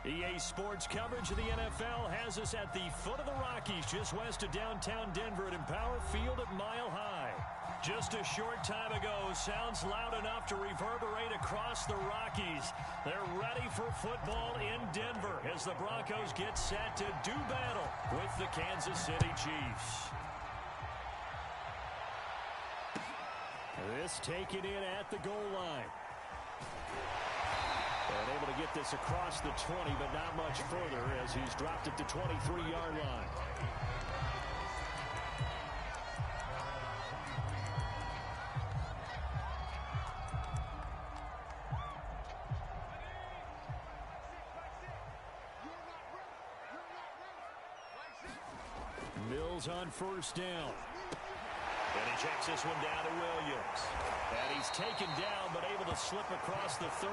EA Sports coverage of the NFL has us at the foot of the Rockies, just west of downtown Denver at Empower Field at Mile High. Just a short time ago, sounds loud enough to reverberate across the Rockies. They're ready for football in Denver as the Broncos get set to do battle with the Kansas City Chiefs. This taken in at the goal line. And able to get this across the 20, but not much further as he's dropped at the 23-yard line. Mills on first down. And he checks this one down to Williams. And he's taken down, but able to slip across the 35.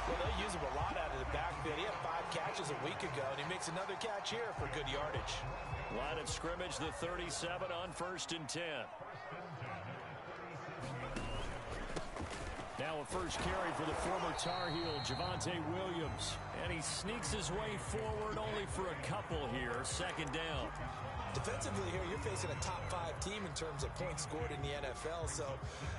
Well, they'll use him a lot out of the backfield. He had 5 catches a week ago, and he makes another catch here for good yardage. Line of scrimmage, the 37 on 1st and 10. Now a first carry for the former Tar Heel, Javonte Williams. And he sneaks his way forward only for a couple here. 2nd down. Defensively here, you're facing a top 5 team in terms of points scored in the NFL. So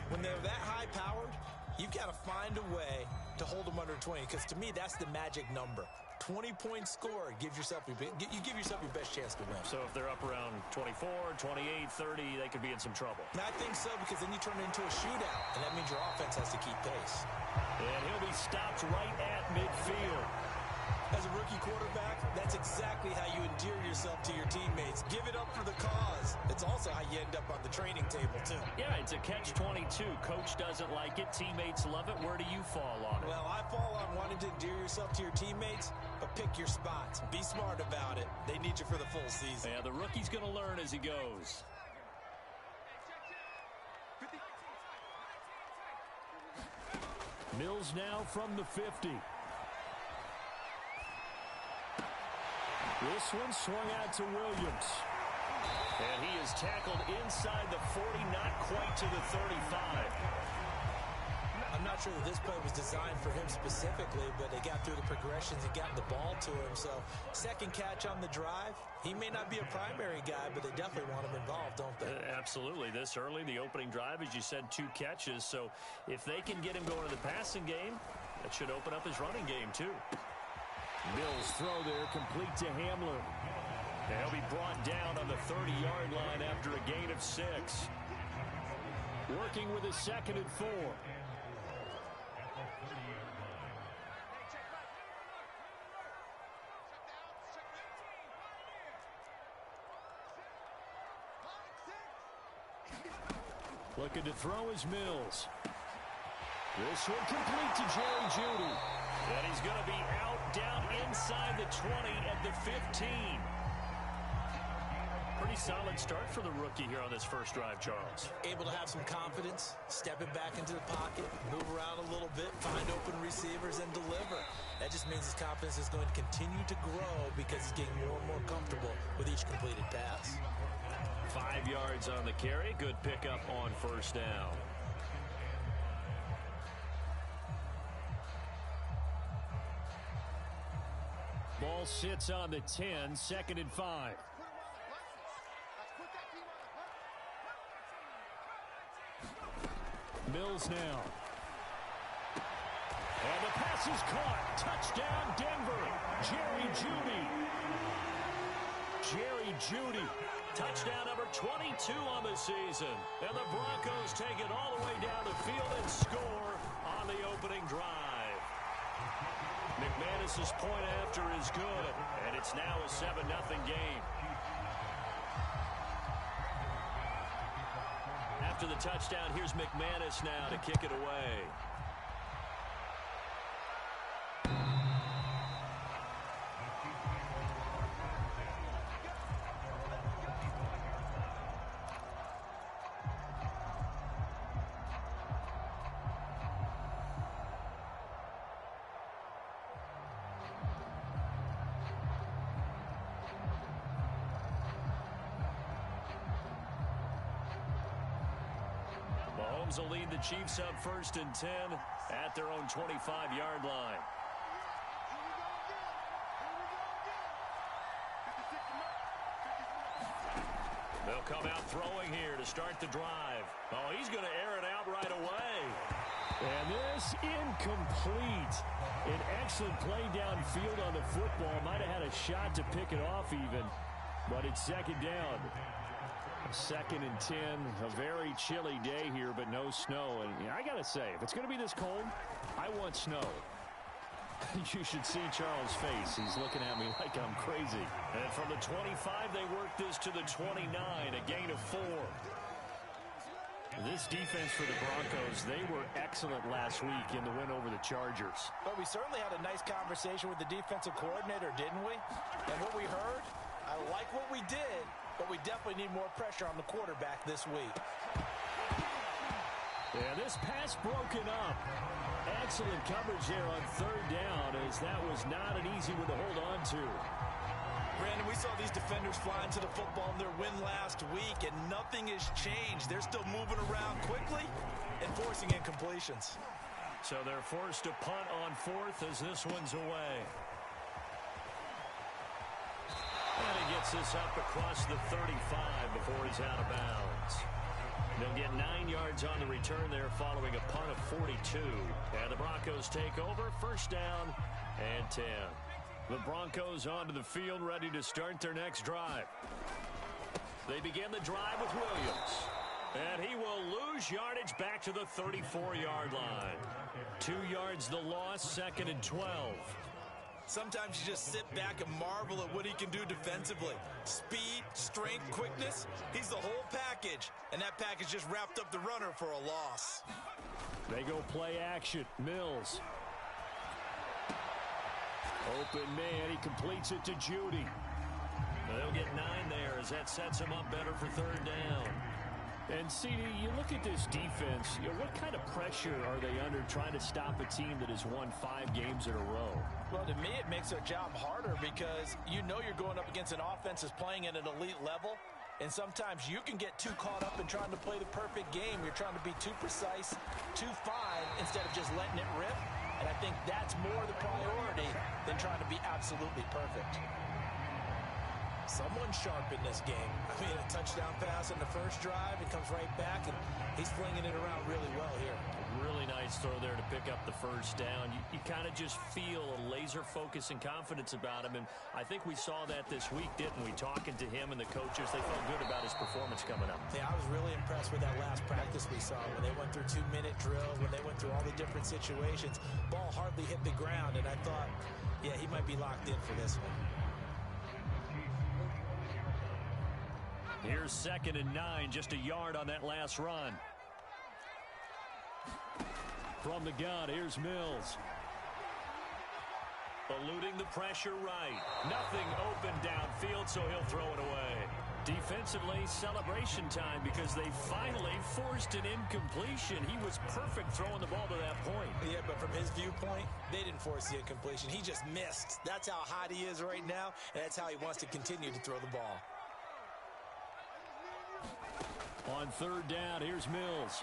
when they're that high-powered, you've got to find a way to hold them under 20. Because to me, that's the magic number. 20 points scored, you give yourself your best chance to win. So if they're up around 24, 28, 30, they could be in some trouble. And I think so, because then you turn it into a shootout, and that means your offense has to keep pace. And he'll be stopped right at midfield. As a rookie quarterback, that's exactly how you endear yourself to your teammates. Give it up for the cause. It's also how you end up on the training table, too. Yeah, it's a catch-22. Coach doesn't like it. Teammates love it. Where do you fall on it? Well, I fall on wanting to endear yourself to your teammates, but pick your spots. Be smart about it. They need you for the full season. Yeah, the rookie's going to learn as he goes. Mills now from the 50. This one swung out to Williams. And he is tackled inside the 40, not quite to the 35. I'm not sure that this play was designed for him specifically, but they got through the progressions and got the ball to him. So, 2nd catch on the drive. He may not be a primary guy, but they definitely want him involved, don't they? Absolutely. This early, the opening drive, as you said, 2 catches. So, if they can get him going to the passing game, that should open up his running game, too. Mills throw there, complete to Hamler. They'll be brought down on the 30-yard line after a gain of 6. Working with a 2nd and 4. Looking to throw is Mills. This one complete to Jerry Jeudy. And he's going to be out down inside the 20 at the 15. Pretty solid start for the rookie here on this first drive, Charles. Able to have some confidence, stepping back into the pocket, move around a little bit, find open receivers, and deliver. That just means his confidence is going to continue to grow because he's getting more and more comfortable with each completed pass. 5 yards on the carry. Good pickup on first down. Ball sits on the 10, 2nd and 5. Mills now. And the pass is caught. Touchdown, Denver. Jerry Jeudy. Jerry Jeudy. Touchdown number 22 on the season. And the Broncos take it all the way down the field and score on the opening drive. McManus's point after is good, and it's now a 7-0 game. After the touchdown, here's McManus now to kick it away. Mahomes will lead the Chiefs up 1st and 10 at their own 25-yard line. They'll come out throwing here to start the drive. Oh, he's going to air it out right away. And this incomplete. An excellent play downfield on the football. Might have had a shot to pick it off even, but it's second down. 2nd and 10, a very chilly day here, but no snow. And I got to say, if it's going to be this cold, I want snow. You should see Charles' face. He's looking at me like I'm crazy. And from the 25, they work this to the 29, a gain of 4. This defense for the Broncos, they were excellent last week in the win over the Chargers. But we certainly had a nice conversation with the defensive coordinator, didn't we? And what we heard, I like what we did, but we definitely need more pressure on the quarterback this week. Yeah, this pass broken up. Excellent coverage there on 3rd down, as that was not an easy one to hold on to. Brandon, we saw these defenders flying to the football in their win last week, and nothing has changed. They're still moving around quickly and forcing incompletions. So they're forced to punt on 4th as this one's away. And he gets this up across the 35 before he's out of bounds. They'll get 9 yards on the return there following a punt of 42. And the Broncos take over, 1st down and 10. The Broncos onto the field, ready to start their next drive. They begin the drive with Williams. And he will lose yardage back to the 34-yard line. 2 yards the loss, 2nd and 12. Sometimes you just sit back and marvel at what he can do defensively. Speed, strength, quickness, he's the whole package. And that package just wrapped up the runner for a loss. They go play action. Mills. Open man, he completes it to Judy. They'll get 9 there as that sets him up better for 3rd down. And, CD, you look at this defense, what kind of pressure are they under trying to stop a team that has won 5 games in a row? Well, to me, it makes their job harder because you know you're going up against an offense that's playing at an elite level, and sometimes you can get too caught up in trying to play the perfect game. You're trying to be too precise, too fine, instead of just letting it rip. And I think that's more the priority than trying to be absolutely perfect. Someone sharp in this game. I mean, a touchdown pass in the first drive, it comes right back, and he's flinging it around really well here. Really nice throw there to pick up the 1st down. You kind of just feel a laser focus and confidence about him, and I think we saw that this week, didn't we? Talking to him and the coaches, they felt good about his performance coming up. Yeah, I was really impressed with that last practice we saw when they went through 2-minute drill, when they went through all the different situations. Ball hardly hit the ground, and I thought, yeah, he might be locked in for this one. Here's 2nd and 9, just a yard on that last run. From the gun, here's Mills. Eluding the pressure right. Nothing open downfield, so he'll throw it away. Defensively, celebration time because they finally forced an incompletion. He was perfect throwing the ball to that point. Yeah, but from his viewpoint, they didn't force the incompletion. He just missed. That's how hot he is right now, and that's how he wants to continue to throw the ball. On 3rd down, here's Mills.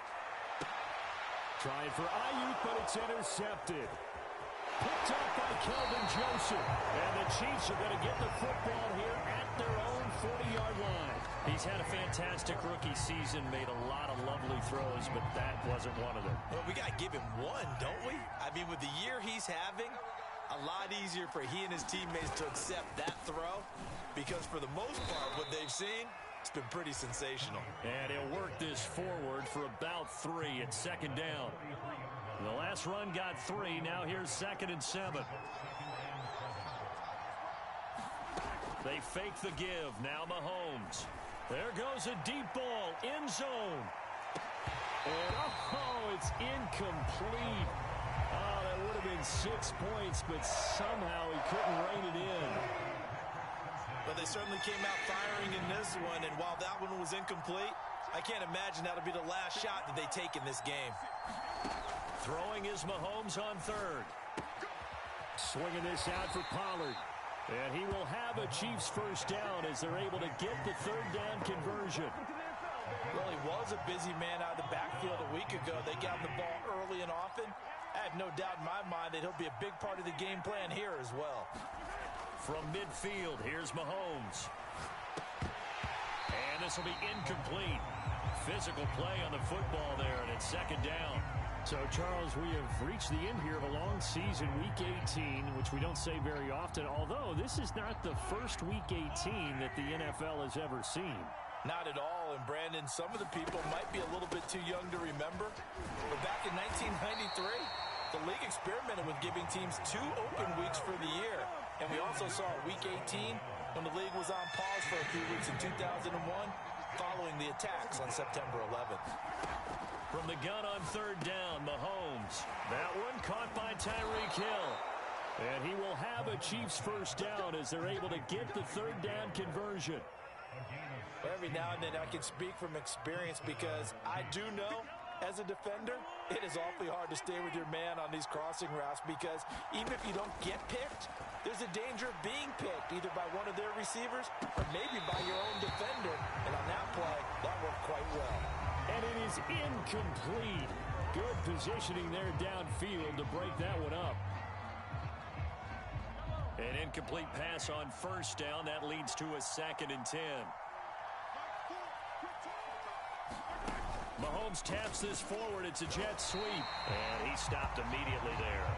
Trying for Ayuk, but it's intercepted. Picked up by Kelvin Joseph. And the Chiefs are going to get the football here at their own 40-yard line. He's had a fantastic rookie season, made a lot of lovely throws, but that wasn't one of them. Well, we got to give him one, don't we? I mean, with the year he's having, a lot easier for he and his teammates to accept that throw because for the most part, what they've seen, it's been pretty sensational. And he'll work this forward for about 3 at 2nd down. The last run got 3. Now here's 2nd and 7. They fake the give. Now Mahomes. There goes a deep ball. End zone. And it's incomplete. Oh, that would have been 6 points, but somehow he couldn't rein it in. But they certainly came out firing in this one, and while that one was incomplete, I can't imagine that'll be the last shot that they take in this game. Throwing is Mahomes on 3rd. Swinging this out for Pollard. And he will have a Chiefs 1st down as they're able to get the 3rd down conversion. Well, he was a busy man out of the backfield a week ago. They got him the ball early and often. I have no doubt in my mind that he'll be a big part of the game plan here as well. From midfield, here's Mahomes. And the this will be incomplete. Physical play on the football there, and it's second down. So, Charles, we have reached the end here of a long season, Week 18, which we don't say very often, although this is not the first Week 18 that the NFL has ever seen. Not at all, and Brandon, some of the people might be a little bit too young to remember, but back in 1993, the league experimented with giving teams 2 open weeks for the year, and we also saw Week 18 when the league was on pause for a few weeks in 2001 following the attacks on September 11th. From the gun on third down, Mahomes. That one caught by Tyreek Hill. And he will have a Chiefs first down as they're able to get the third down conversion. Every now and then I can speak from experience because I do know as a defender, it is awfully hard to stay with your man on these crossing routes because even if you don't get picked, there's a danger of being picked either by one of their receivers or maybe by your own defender. And on that play, that worked quite well. And it is incomplete. Good positioning there downfield to break that one up. An incomplete pass on first down. That leads to a 2nd and 10. Mahomes taps this forward. It's a jet sweep. And he stopped immediately there.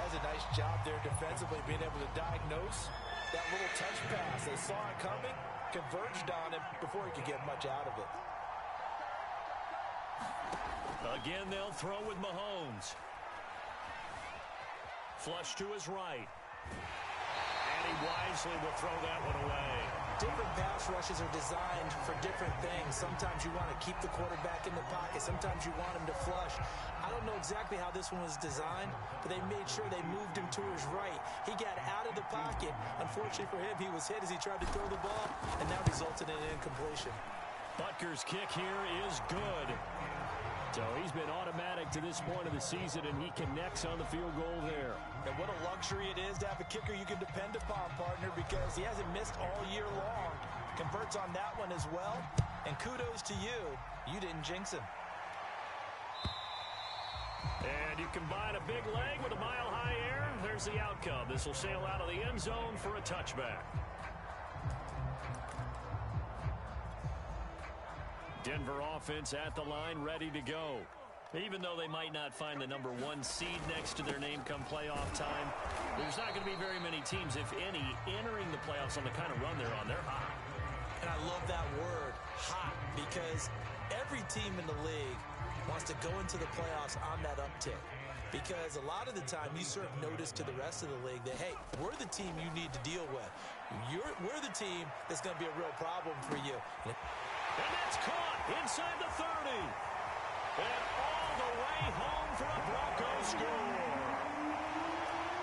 That's a nice job there defensively, being able to diagnose that little touch pass. They saw it coming, converged on him before he could get much out of it. Again, they'll throw with Mahomes. Flush to his right. And he wisely will throw that one away. Different pass rushes are designed for different things. Sometimes you want to keep the quarterback in the pocket. Sometimes you want him to flush. I don't know exactly how this one was designed, but they made sure they moved him to his right. He got out of the pocket. Unfortunately for him, he was hit as he tried to throw the ball, and that resulted in an incompletion. Butker's kick here is good. So he's been automatic to this point of the season, and he connects on the field goal there. And what a luxury it is to have a kicker you can depend upon, partner, because he hasn't missed all year long. Converts on that one as well. And kudos to you. You didn't jinx him. And you combine a big leg with a mile-high air. There's the outcome. This will sail out of the end zone for a touchback. Denver offense at the line, ready to go. Even though they might not find the number 1 seed next to their name come playoff time, there's not going to be very many teams, if any, entering the playoffs on the kind of run they're on. They're hot. And I love that word, hot, because every team in the league wants to go into the playoffs on that uptick. Because a lot of the time you serve notice to the rest of the league that, hey, we're the team you need to deal with. We're the team that's going to be a real problem for you. And that's caught inside the 30. And all the way home for a Broncos score.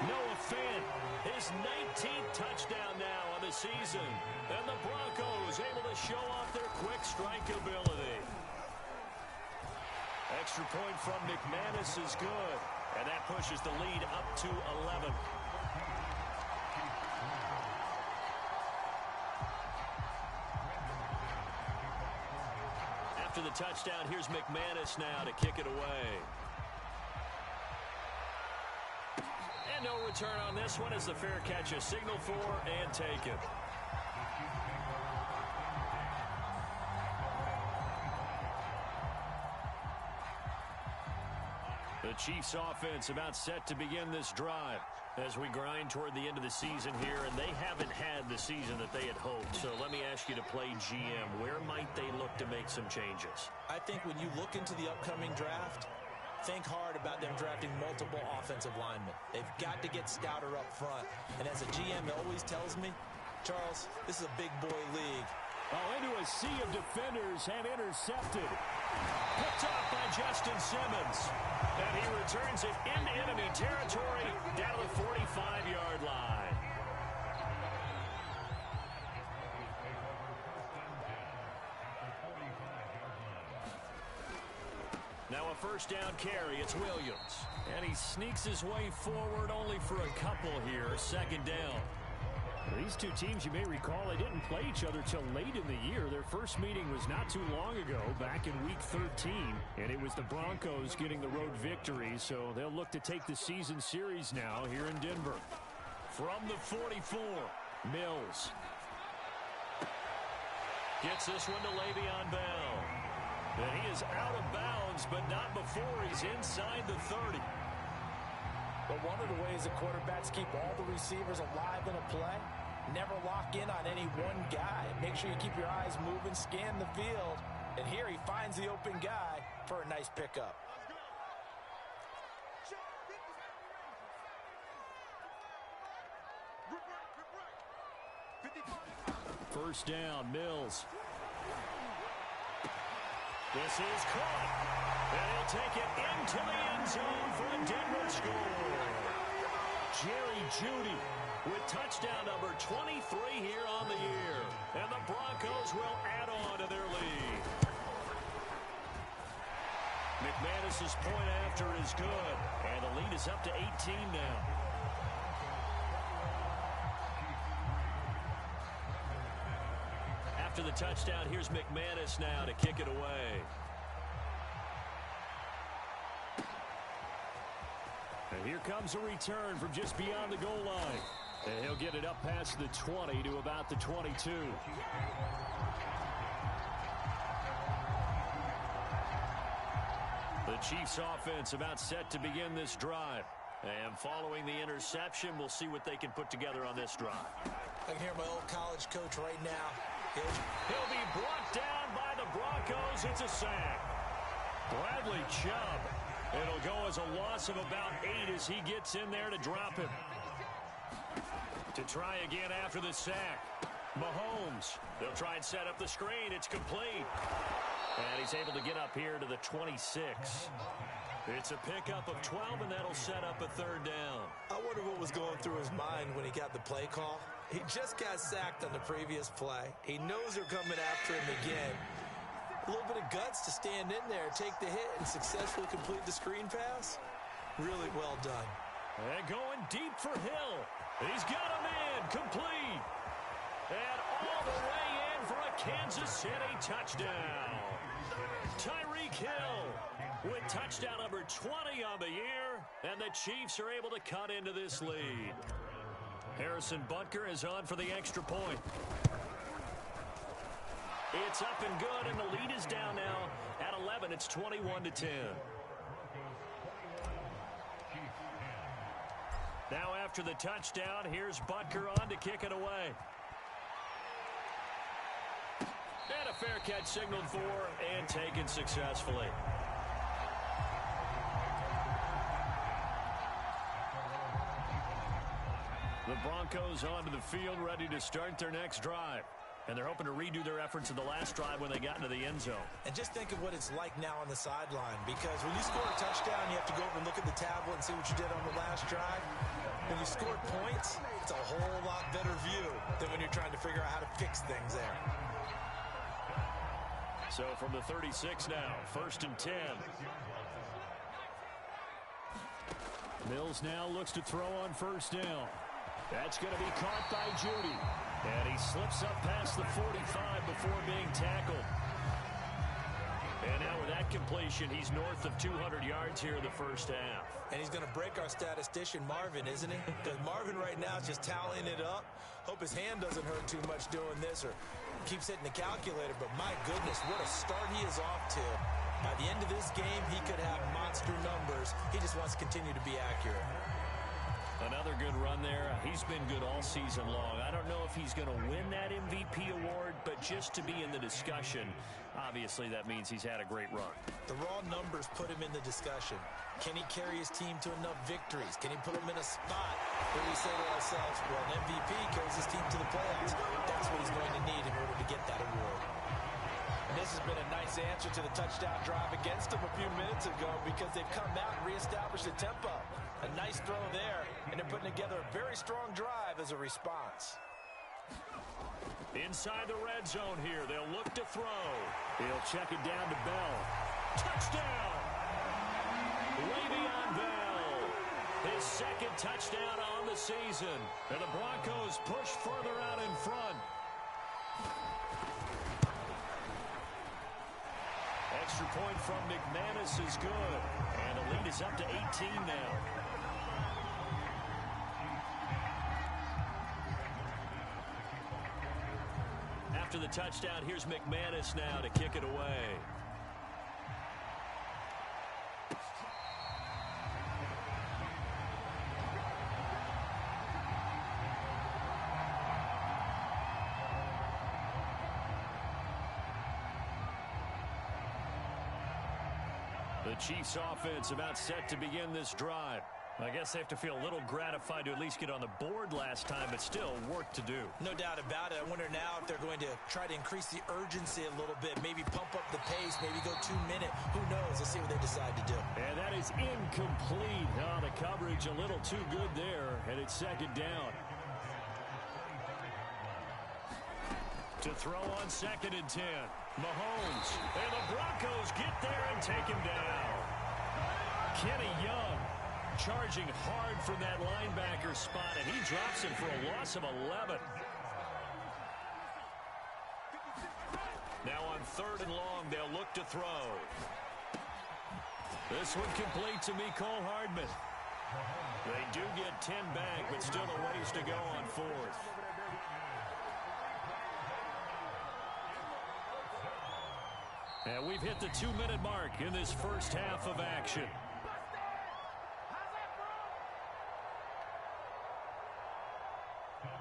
Noah Fant, his 19th touchdown now on the season. And the Broncos able to show off their quick strike ability. Extra point from McManus is good. And that pushes the lead up to 11. After the touchdown, here's McManus now to kick it away. And no return on this one as the fair catch is signaled for and taken. The Chiefs offense about set to begin this drive as we grind toward the end of the season here, and they haven't had the season that they had hoped. So let me ask you to play GM. Where might they look to make some changes? I think when you look into the upcoming draft, think hard about them drafting multiple offensive linemen. They've got to get stouter up front. And as a GM always tells me, Charles, this is a big boy league. Oh, into a sea of defenders and intercepted. Picked off by Justin Simmons. And he returns it into enemy territory down to the 45-yard line. Now a first down carry. It's Williams. And he sneaks his way forward only for a couple here. Second down. These two teams, you may recall, they didn't play each other till late in the year. Their first meeting was not too long ago, back in Week 13. And it was the Broncos getting the road victory, so they'll look to take the season series now here in Denver. From the 44, Mills. Gets this one to Le'Veon Bell. And he is out of bounds, but not before he's inside the 30. But one of the ways the quarterbacks keep all the receivers alive in a play, never lock in on any one guy. Make sure you keep your eyes moving, scan the field. And here he finds the open guy for a nice pickup. First down, Mills. This is caught. And he'll take it into the end zone for a Denver score. Jerry Jeudy with touchdown number 23 here on the year. And the Broncos will add on to their lead. McManus's point after is good. And the lead is up to 18 now. After the touchdown, here's McManus now to kick it away. And here comes a return from just beyond the goal line. And he'll get it up past the 20 to about the 22. The Chiefs offense about set to begin this drive. And following the interception, we'll see what they can put together on this drive. I can hear my old college coach right now. He'll be brought down by the Broncos. It's a sack. Bradley Chubb. It'll go as a loss of about 8 as he gets in there to drop him. To try again after the sack. Mahomes. They'll try and set up the screen. It's complete. And he's able to get up here to the 26. It's a pickup of 12, and that'll set up a third down. I wonder what was going through his mind when he got the play call. He just got sacked on the previous play. He knows they're coming after him again. A little bit of guts to stand in there, take the hit, and successfully complete the screen pass. Really well done. And going deep for Hill. He's got him in, complete. And all the way in for a Kansas City touchdown. Tyreek Hill with touchdown number 20 on the year, and the Chiefs are able to cut into this lead. Harrison Butker is on for the extra point. It's up and good, and the lead is down now at 11. It's 21-10. Now after the touchdown, here's Butker on to kick it away. And a fair catch signaled for and taken successfully. The Broncos onto the field, ready to start their next drive. And they're hoping to redo their efforts in the last drive when they got into the end zone. And just think of what it's like now on the sideline, because when you score a touchdown, you have to go over and look at the tablet and see what you did on the last drive. When you score points, it's a whole lot better view than when you're trying to figure out how to fix things there. So from the 36 now, 1st and 10. Mills now looks to throw on first down. That's going to be caught by Jeudy. And he slips up past the 45 before being tackled. And now with that completion, he's north of 200 yards here in the first half. And he's going to break our statistician, Marvin, isn't he? Because Marvin right now is just tallying it up. Hope his hand doesn't hurt too much doing this or keeps hitting the calculator. But my goodness, what a start he is off to. By the end of this game, he could have monster numbers. He just wants to continue to be accurate. Another good run there. He's been good all season long. I don't know if he's going to win that MVP award, but just to be in the discussion, obviously that means he's had a great run. The raw numbers put him in the discussion. Can he carry his team to enough victories? Can he put him in a spot where we say to ourselves, well, an MVP carries his team to the playoffs. That's what he's going to need in order to get that award. And this has been a nice answer to the touchdown drive against them a few minutes ago because they've come out and reestablished the tempo. A nice throw there, and they're putting together a very strong drive as a response. Inside the red zone here, they'll look to throw. He'll check it down to Bell. Touchdown! Le'Veon Bell. His second touchdown on the season. And the Broncos push further out in front. Extra point from McManus is good. And the lead is up to 18 now. after the touchdown. Here's McManus now to kick it away. The Chiefs offense about set to begin this drive. I guess they have to feel a little gratified to at least get on the board last time, but still work to do. No doubt about it. I wonder now if they're going to try to increase the urgency a little bit, maybe pump up the pace, maybe go 2 minute. Who knows? Let's see what they decide to do. And that is incomplete. Oh, the coverage a little too good there, and it's second down. To throw on 2nd and 10. Mahomes. And the Broncos get there and take him down. Kenny Young charging hard from that linebacker spot, and he drops him for a loss of 11. Now on 3rd and long, they'll look to throw. This one complete to Mecole Hardman. They do get 10 back, but still a ways to go on 4th. And we've hit the 2-minute mark in this first half of action.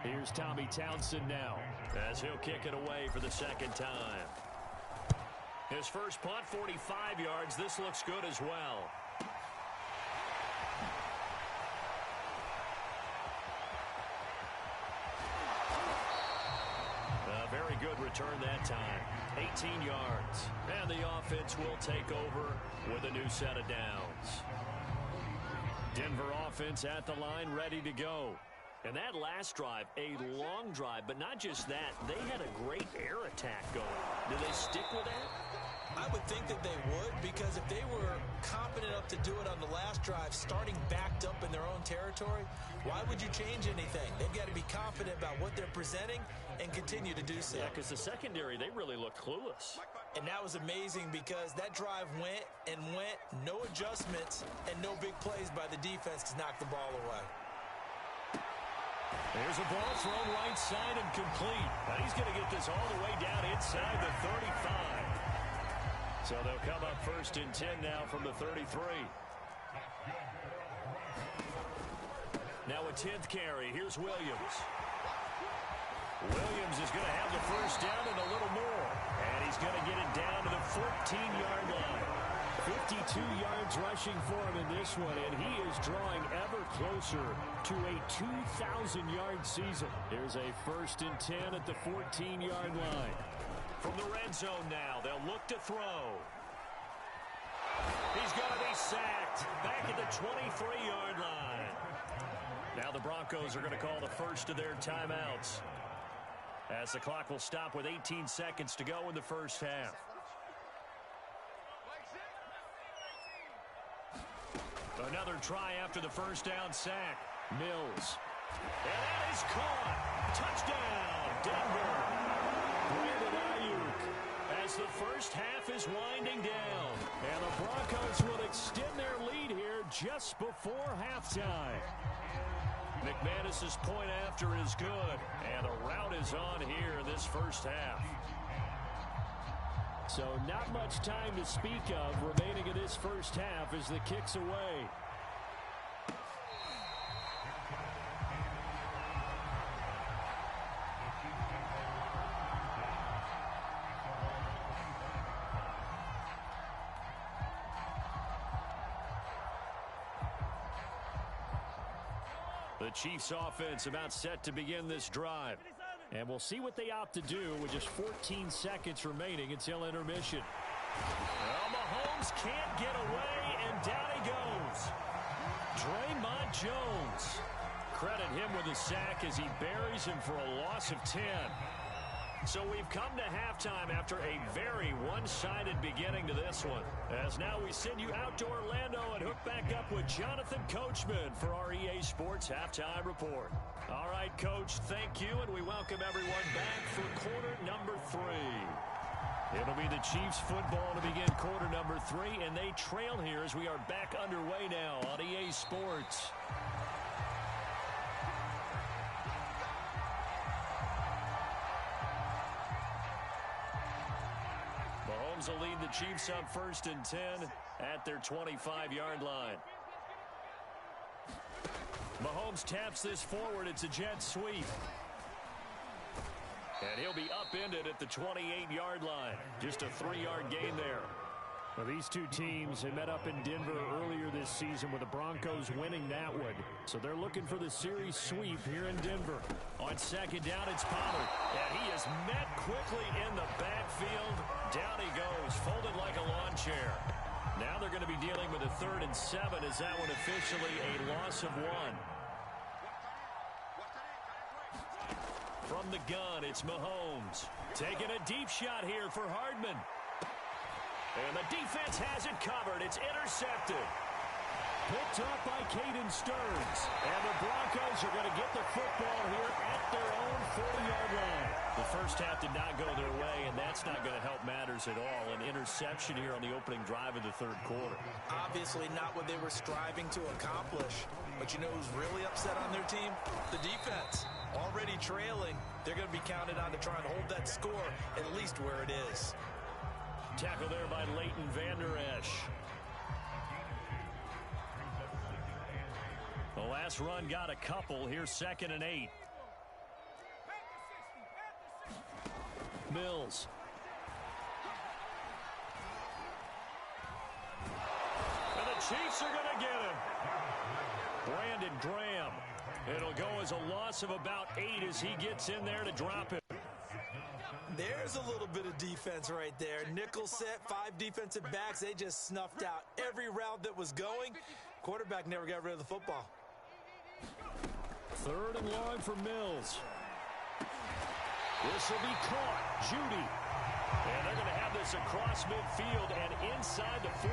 Here's Tommy Townsend now as he'll kick it away for the 2nd time. His first punt, 45 yards. This looks good as well. A very good return that time. 18 yards. And the offense will take over with a new set of downs. Denver offense at the line, ready to go. And that last drive, a long drive, but not just that. They had a great air attack going. Do they stick with that? I would think that they would, because if they were confident enough to do it on the last drive, starting backed up in their own territory, why would you change anything? They've got to be confident about what they're presenting and continue to do so. Yeah, because the secondary, they really looked clueless. And that was amazing because that drive went and went, no adjustments, and no big plays by the defense to knock the ball away. There's a ball thrown right side and complete. Now he's going to get this all the way down inside the 35. So they'll come up 1st and 10 now from the 33. Now a 10th carry. Here's Williams. Williams is going to have the first down and a little more. And he's going to get it down to the 14-yard line. 52 yards rushing for him in this one, and he is drawing ever closer to a 2,000-yard season. Here's a 1st and 10 at the 14-yard line. From the red zone now, they'll look to throw. He's going to be sacked back at the 23-yard line. Now the Broncos are going to call the first of their timeouts, as the clock will stop with 18 seconds to go in the first half. Another try after the first down sack. Mills. And that is caught. Touchdown, Denver. Brandon Ayuk, as the first half is winding down. And the Broncos will extend their lead here just before halftime. McManus's point after is good. And the route is on here in this first half. So not much time to speak of remaining in this first half as the kick's away. The Chiefs offense about set to begin this drive. And we'll see what they opt to do with just 14 seconds remaining until intermission. Well, Mahomes can't get away, and down he goes. Draymond Jones. Credit him with a sack as he buries him for a loss of 10. So we've come to halftime after a very one-sided beginning to this one. As now we send you out to Orlando and hook back up with Jonathan Coachman for our EA Sports Halftime Report. All right, Coach, thank you, and we welcome everyone back for quarter number 3. It'll be the Chiefs football to begin quarter number 3, and they trail here as we are back underway now on EA Sports. Mahomes will lead the Chiefs up 1st and 10 at their 25-yard line. Mahomes taps this forward. It's a jet sweep. And he'll be upended at the 28-yard line. Just a 3-yard gain there. Well, these two teams had met up in Denver earlier this season with the Broncos winning that one. So they're looking for the series sweep here in Denver. On 2nd down, it's Pollard. And he is met quickly in the backfield. Down he goes, folded like a lawn chair. Now they're going to be dealing with a 3rd and 7 as that one officially a loss of 1. From the gun, it's Mahomes. Taking a deep shot here for Hardman. And the defense has it covered. It's intercepted. Picked up by Caden Stearns. And the Broncos are going to get the football here at their own 40-yard line. The first half did not go their way, and that's not going to help matters at all. An interception here on the opening drive of the 3rd quarter. Obviously not what they were striving to accomplish. But you know who's really upset on their team? The defense. Already trailing. They're going to be counted on to try and hold that score at least where it is. Tackle there by Leighton Vander Esch. The last run got a couple. Here's 2nd and 8. Mills. And the Chiefs are going to get him. Brandon Graham. It'll go as a loss of about 8 as he gets in there to drop it. There's a little bit of defense right there. Nickel set, 5 defensive backs. They just snuffed out every route that was going. Quarterback never got rid of the football. 3rd and long for Mills. This will be caught. Judy. And they're going to have this across midfield and inside the 45.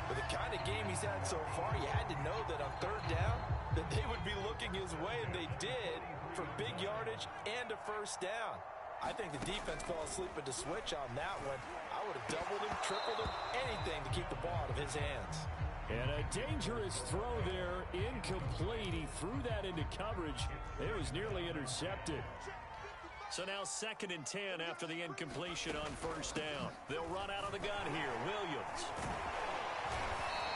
With the kind of game he's had so far, you had to know that on 3rd down that they would be looking his way, and they did, for big yardage and a 1st down. I think the defense fell asleep at the switch on that one. I would have doubled him, tripled him, anything to keep the ball out of his hands. And a dangerous throw there, incomplete. He threw that into coverage. It was nearly intercepted. So now 2nd and 10 after the incompletion on 1st down. They'll run out of the gun here. Williams.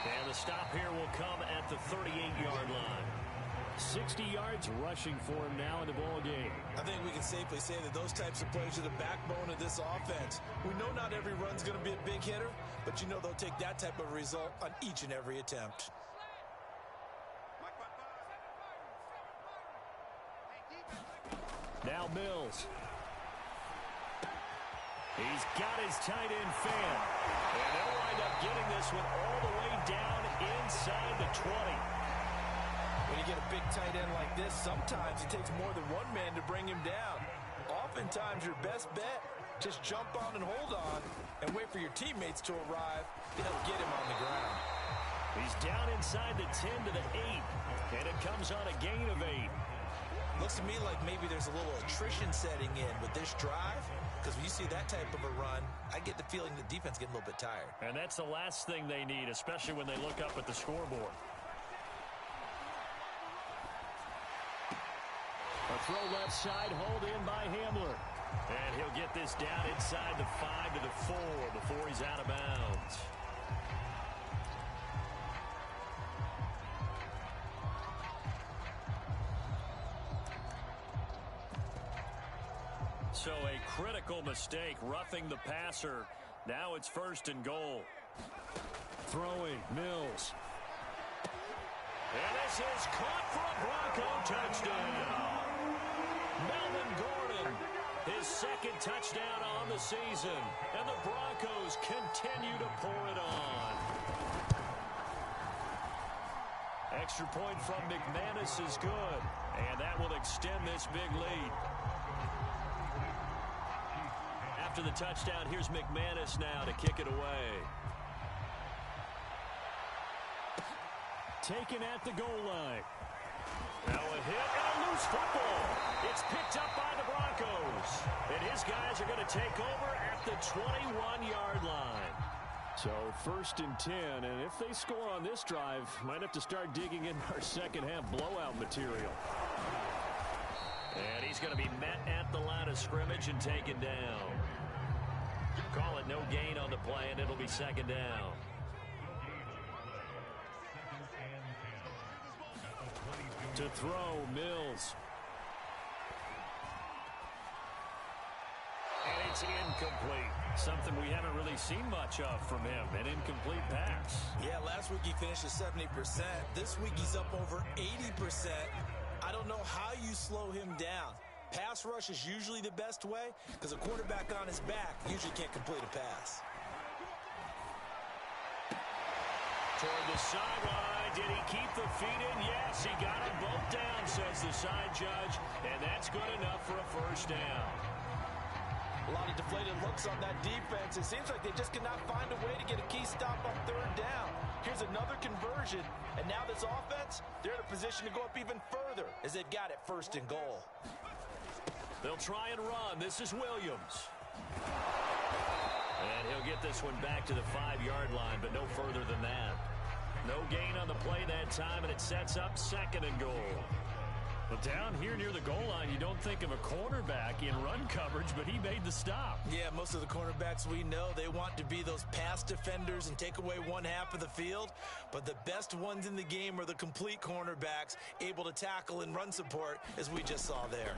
And the stop here will come at the 38-yard line. 60 yards rushing for him now in the ball game. I think we can safely say that those types of plays are the backbone of this offense. We know not every run's going to be a big hitter, but you know they'll take that type of result on each and every attempt. Now Mills. He's got his tight end fan. And they'll wind up getting this one all the way down inside the 20. When you get a big tight end like this, sometimes it takes more than one man to bring him down. Oftentimes, your best bet, just jump on and hold on and wait for your teammates to arrive to help get him on the ground. He's down inside the 10 to the 8, and it comes on a gain of 8. Looks to me like maybe there's a little attrition setting in with this drive, because when you see that type of a run, I get the feeling the defense getting a little bit tired. And that's the last thing they need, especially when they look up at the scoreboard. A throw left side, hold in by Hamler. And he'll get this down inside the 5 to the 4 before he's out of bounds. So a critical mistake, roughing the passer. Now it's 1st and goal. Throwing, Mills. And this is caught for a Bronco touchdown. Melvin Gordon, his 2nd touchdown on the season. And the Broncos continue to pour it on. Extra point from McManus is good. And that will extend this big lead. After the touchdown, here's McManus now to kick it away. Taken at the goal line. Now a hit and a loose football. It's picked up by the Broncos. And his guys are going to take over at the 21-yard line. So 1st and 10, and if they score on this drive, might have to start digging in our second half blowout material. And he's going to be met at the line of scrimmage and taken down. Call it no gain on the play, and it'll be second down. To throw, Mills. And it's incomplete. Something we haven't really seen much of from him. An incomplete pass. Yeah, last week he finished at 70%. This week he's up over 80%. I don't know how you slow him down. Pass rush is usually the best way because a quarterback on his back usually can't complete a pass. Toward the sideline. Did he keep the feet in? Yes, he got them both down, says the side judge. And that's good enough for a first down. A lot of deflated looks on that defense. It seems like they just cannot find a way to get a key stop on third down. Here's another conversion, and now this offense, they're in a position to go up even further as they've got it first and goal. They'll try and run. This is Williams. And he'll get this one back to the 5-yard line, but no further than that. No gain on the play that time, and it sets up second and goal. Well, down here near the goal line, you don't think of a cornerback in run coverage, but he made the stop. Yeah, most of the cornerbacks we know, they want to be those pass defenders and take away one half of the field. But the best ones in the game are the complete cornerbacks, able to tackle and run support, as we just saw there.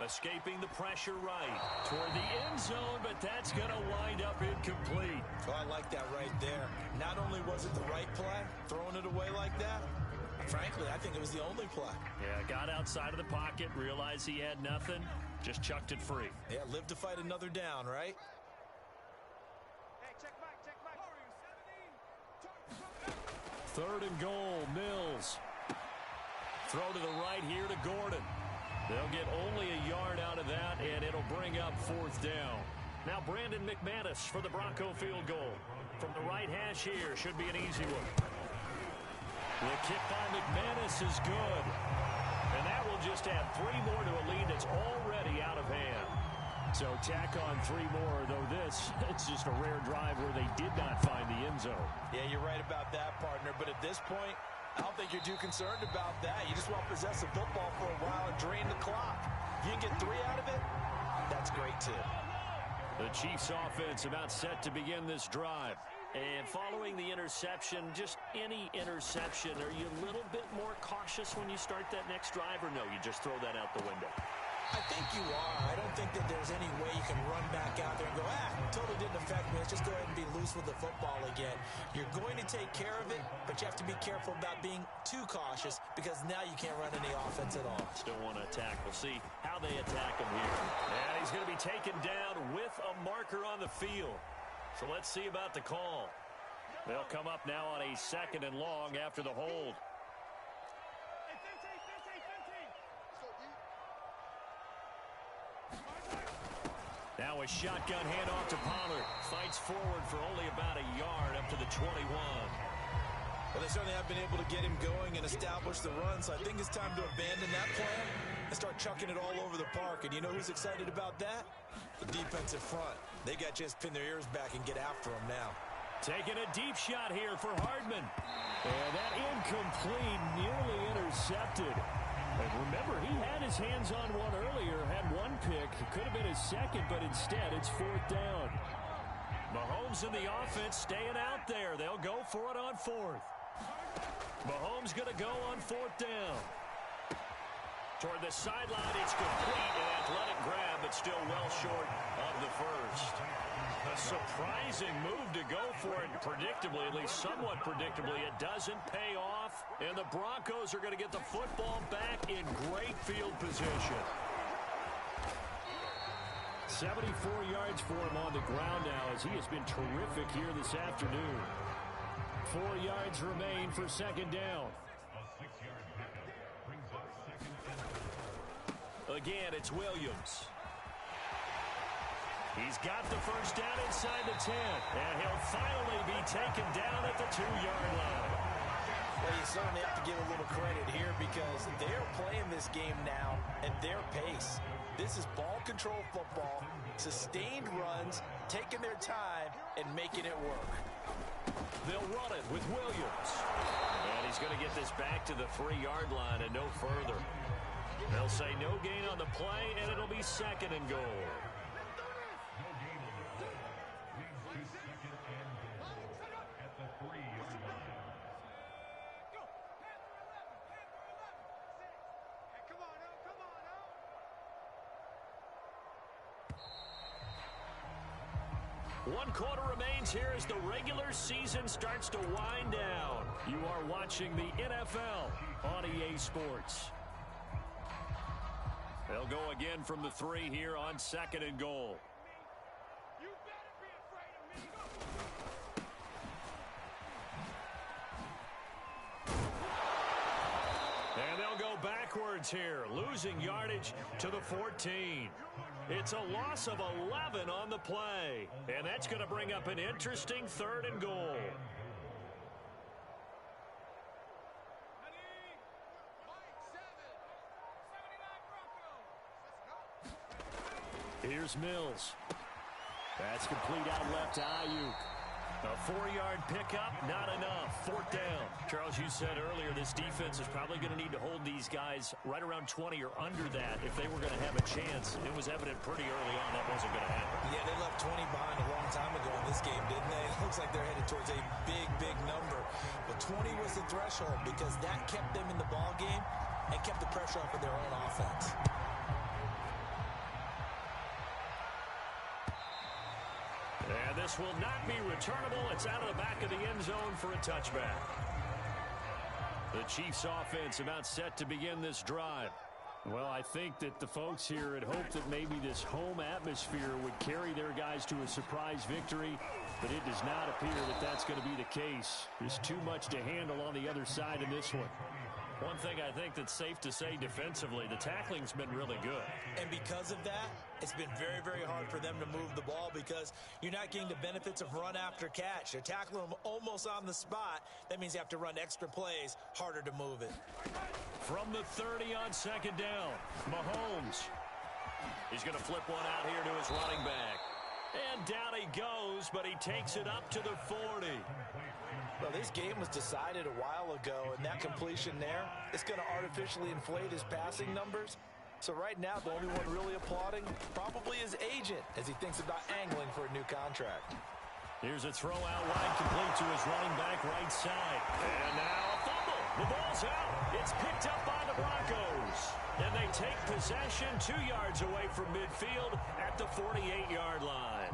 Escaping the pressure right toward the end zone, but that's going to wind up incomplete. Oh, I like that right there. Not only was it the right play, throwing it away like that, frankly, I think it was the only play. Yeah, got outside of the pocket, realized he had nothing, just chucked it free. Yeah, live to fight another down, right? Hey, check back. Third and goal, Mills. Throw to the right here to Gordon. They'll get only a yard out of that, and it'll bring up fourth down. Now Brandon McManus for the Bronco field goal. From the right hash here, should be an easy one. The kick by McManus is good. And that will just add 3 more to a lead that's already out of hand. So tack on 3 more, though it's just a rare drive where they did not find the end zone. Yeah, you're right about that, partner. But at this point, I don't think you're too concerned about that. You just want to possess the football for a while and drain the clock. If you can get 3 out of it, that's great too. The Chiefs offense about set to begin this drive. And following the interception, just any interception, are you a little bit more cautious when you start that next drive, or no, you just throw that out the window? I think you are. I don't think that there's any way you can run back out there and go, totally didn't affect me. Let's just go ahead and be loose with the football again. You're going to take care of it, but you have to be careful about being too cautious because now you can't run any offense at all. Still want to attack. We'll see how they attack him here. And he's going to be taken down with a marker on the field. So let's see about the call. They'll come up now on a 2nd and long after the hold. Now a shotgun handoff to Pollard. Fights forward for only about a yard up to the 21. Well, they certainly have been able to get him going and establish the run, so I think it's time to abandon that plan and start chucking it all over the park. And you know who's excited about that? The defensive front. They got just pin their ears back and get after him now. Taking a deep shot here for Hardman. And that incomplete, nearly intercepted. And remember, he had his hands on one earlier, had one pick. It could have been his second, but instead it's 4th down. Mahomes and the offense staying out there. They'll go for it on 4th. Mahomes going to go on 4th down. Toward the sideline, it's complete. An athletic grab, but still well short of the first. A surprising move to go for it. Predictably, at least somewhat predictably, it doesn't pay off. And the Broncos are going to get the football back in great field position. 74 yards for him on the ground now as he has been terrific here this afternoon. 4 yards remain for 2nd down. Again, it's Williams. He's got the first down inside the 10, and he'll finally be taken down at the 2-yard line. Well, you certainly have to give a little credit here because they're playing this game now at their pace. This is ball control football, sustained runs, taking their time, and making it work. They'll run it with Williams. And he's going to get this back to the 3-yard line and no further. They'll say no gain on the play, and it'll be second and goal. One quarter remains here as the regular season starts to wind down. You are watching the NFL on EA Sports. They'll go again from the 3 here on second and goal. You better be afraid of me. And they'll go backwards here, losing yardage to the 14. It's a loss of 11 on the play, and that's going to bring up an interesting third and goal. Here's Mills. That's complete out left to Ayuk. A 4-yard pickup, not enough. 4th down. Charles, you said earlier this defense is probably going to need to hold these guys right around 20 or under that if they were going to have a chance. It was evident pretty early on that wasn't going to happen. Yeah, they left 20 behind a long time ago in this game, didn't they? It looks like they're headed towards a big, big number. But 20 was the threshold because that kept them in the ball game and kept the pressure off of their own offense. And this will not be returnable. It's out of the back of the end zone for a touchback. The Chiefs offense about set to begin this drive. Well, I think that the folks here had hoped that maybe this home atmosphere would carry their guys to a surprise victory, but it does not appear that that's going to be the case. There's too much to handle on the other side in this one. One thing I think that's safe to say defensively, the tackling's been really good. And because of that, it's been very, very hard for them to move the ball because you're not getting the benefits of run after catch. They're tackling them almost on the spot. That means you have to run extra plays, harder to move it. From the 30 on second down, Mahomes. He's going to flip one out here to his running back. And down he goes, but he takes it up to the 40. Well, this game was decided a while ago, and that completion there is going to artificially inflate his passing numbers. So right now, the only one really applauding probably his agent as he thinks about angling for a new contract. Here's a throw out wide, complete to his running back right side. And now a fumble. The ball's out. It's picked up by the Broncos. And they take possession 2 yards away from midfield at the 48-yard line.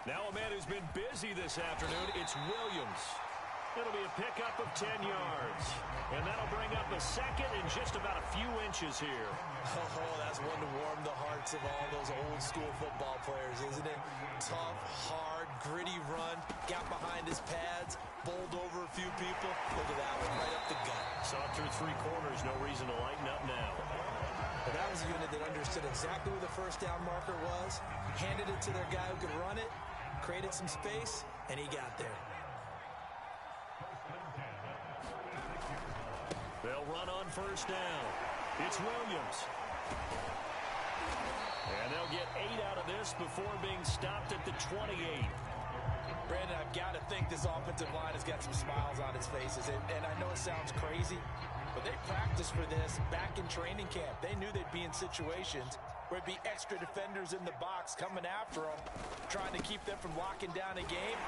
Now a man who's been busy this afternoon, it's Williams. It'll be a pickup of 10 yards. And that'll bring up a second in just about a few inches here. Oh, that's one to warm the hearts of all those old school football players, isn't it? Tough, hard, gritty run, got behind his pads, bowled over a few people. Look at that one, right up the gut. Saw it through 3 quarters, no reason to lighten up now. But that was a unit that understood exactly where the first down marker was, handed it to their guy who could run it, created some space, and he got there. They'll run on first down. It's Williams. And they'll get 8 out of this before being stopped at the 28. Brandon, I've got to think this offensive line has got some smiles on its faces. And I know it sounds crazy, but they practiced for this back in training camp. They knew they'd be in situations where it'd be extra defenders in the box coming after them, trying to keep them from locking down a game.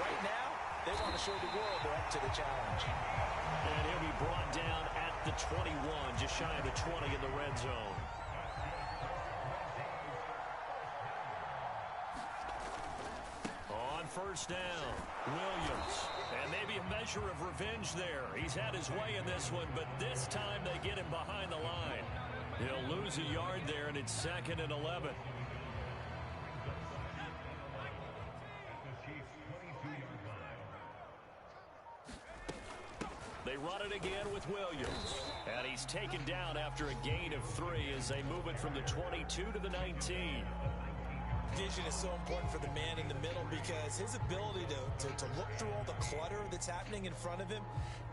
Right now, they want to show the world they're up to the challenge. And he'll be brought down at the 21, just shy of the 20 in the red zone. On first down, Williams. And maybe a measure of revenge there. He's had his way in this one, but this time they get him behind the line. He'll lose a yard there, and it's 2nd and 11. They run it again with Williams. And he's taken down after a gain of 3 as they move it from the 22 to the 19. Vision is so important for the man in the middle because his ability to look through all the clutter that's happening in front of him,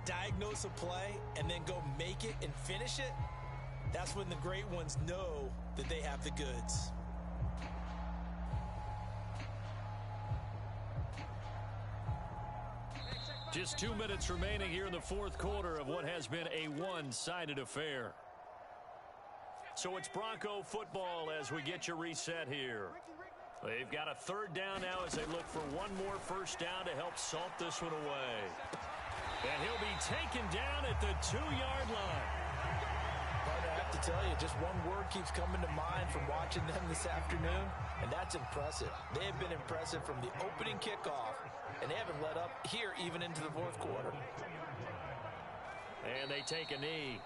diagnose a play, and then go make it and finish it, that's when the great ones know that they have the goods. Just 2 minutes remaining here in the fourth quarter of what has been a one-sided affair. So it's Bronco football as we get you reset here. They've got a third down now as they look for one more first down to help salt this one away. And he'll be taken down at the 2-yard line. But I have to tell you, just one word keeps coming to mind from watching them this afternoon, and that's impressive. They have been impressive from the opening kickoff, and they haven't let up here even into the fourth quarter. And they take a knee.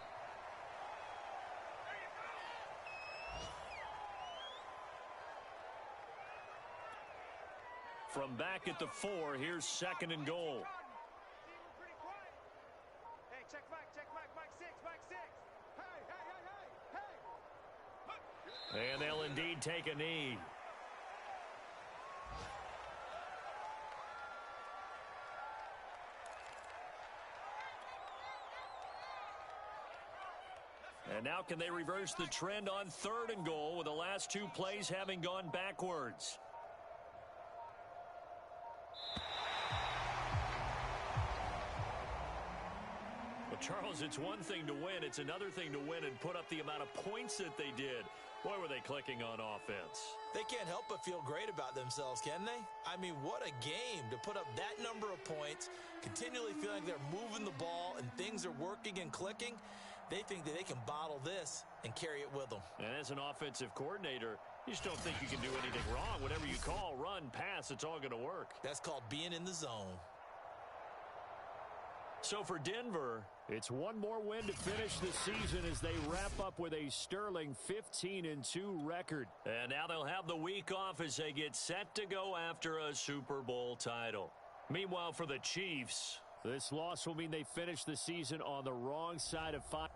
From back at the 4, here's 2nd and goal. Hey, check Mike 6, Mike 6. Hey. And they'll indeed take a knee. And now can they reverse the trend on 3rd and goal with the last 2 plays having gone backwards? Charles, it's one thing to win. It's another thing to win and put up the amount of points that they did. Boy, were they clicking on offense. They can't help but feel great about themselves, can they? I mean, what a game to put up that number of points, continually feeling they're moving the ball and things are working and clicking. They think that they can bottle this and carry it with them. And as an offensive coordinator, you just don't think you can do anything wrong. Whatever you call, run, pass, it's all going to work. That's called being in the zone. So for Denver, it's one more win to finish the season as they wrap up with a sterling 15-2 record. And now they'll have the week off as they get set to go after a Super Bowl title. Meanwhile, for the Chiefs, this loss will mean they finish the season on the wrong side of 5.